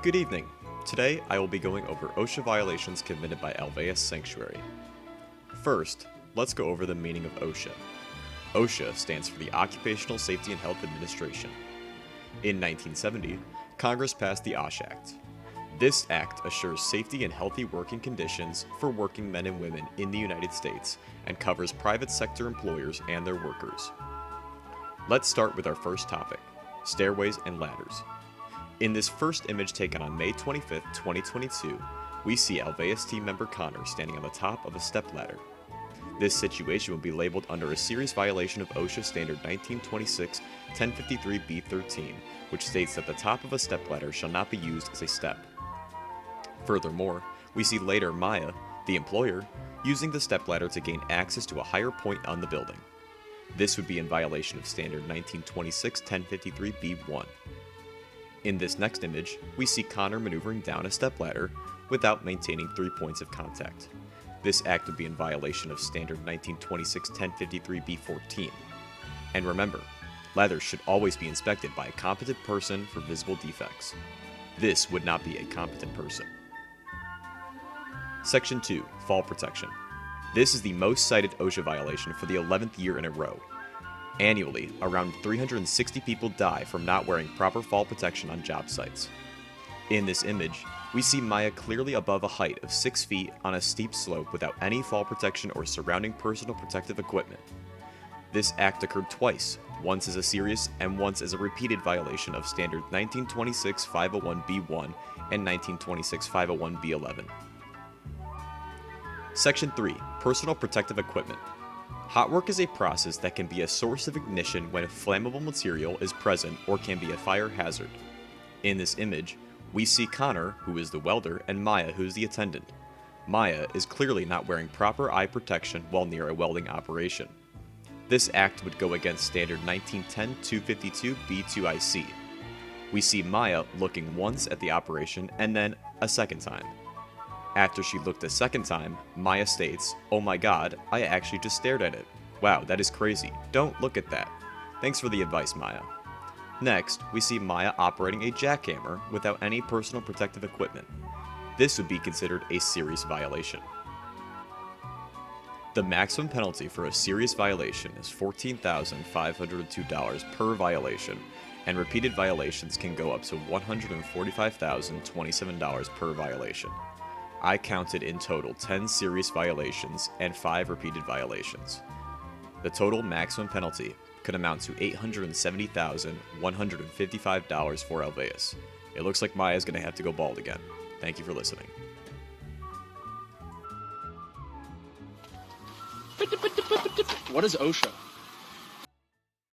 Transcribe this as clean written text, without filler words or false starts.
Good evening. Today I will be going over OSHA violations committed by Alveus Sanctuary. First, let's go over the meaning of OSHA. OSHA stands for the Occupational Safety and Health Administration. In 1970, Congress passed the OSHA Act. This act assures safety and healthy working conditions for working men and women in the United States and covers private sector employers and their workers. Let's start with our first topic, stairways and ladders. In this first image taken on May 25, 2022, we see Alveus team member Connor standing on the top of a stepladder. This situation will be labeled under a serious violation of OSHA Standard 1926-1053-B13, which states that the top of a stepladder shall not be used as a step. Furthermore, we see later Maya, the employer, using the stepladder to gain access to a higher point on the building. This would be in violation of Standard 1926-1053-B1. In this next image, we see Connor maneuvering down a stepladder without maintaining 3 points of contact. This act would be in violation of Standard 1926-1053-B14. And remember, ladders should always be inspected by a competent person for visible defects. This would not be a competent person. Section 2, Fall Protection. This is the most cited OSHA violation for the 11th year in a row. Annually, around 360 people die from not wearing proper fall protection on job sites. In this image, we see Maya clearly above a height of 6 feet on a steep slope without any fall protection or surrounding personal protective equipment. This act occurred twice, once as a serious and once as a repeated violation of Standard 1926-501-B1 and 1926-501-B11. Section 3, Personal Protective Equipment. Hot work is a process that can be a source of ignition when a flammable material is present or can be a fire hazard. In this image, we see Connor, who is the welder, and Maya, who is the attendant. Maya is clearly not wearing proper eye protection while near a welding operation. This act would go against Standard 1910-252-B2IC. We see Maya looking once at the operation and then a second time. After she looked a second time, Maya states, "Oh my god, I actually just stared at it. Wow, that is crazy. Don't look at that. Thanks for the advice, Maya." Next, we see Maya operating a jackhammer without any personal protective equipment. This would be considered a serious violation. The maximum penalty for a serious violation is $14,502 per violation, and repeated violations can go up to $145,027 per violation. I counted in total 10 serious violations and 5 repeated violations. The total maximum penalty could amount to $870,155 for Alveus. It looks like Maya's going to have to go bald again. Thank you for listening. What is OSHA?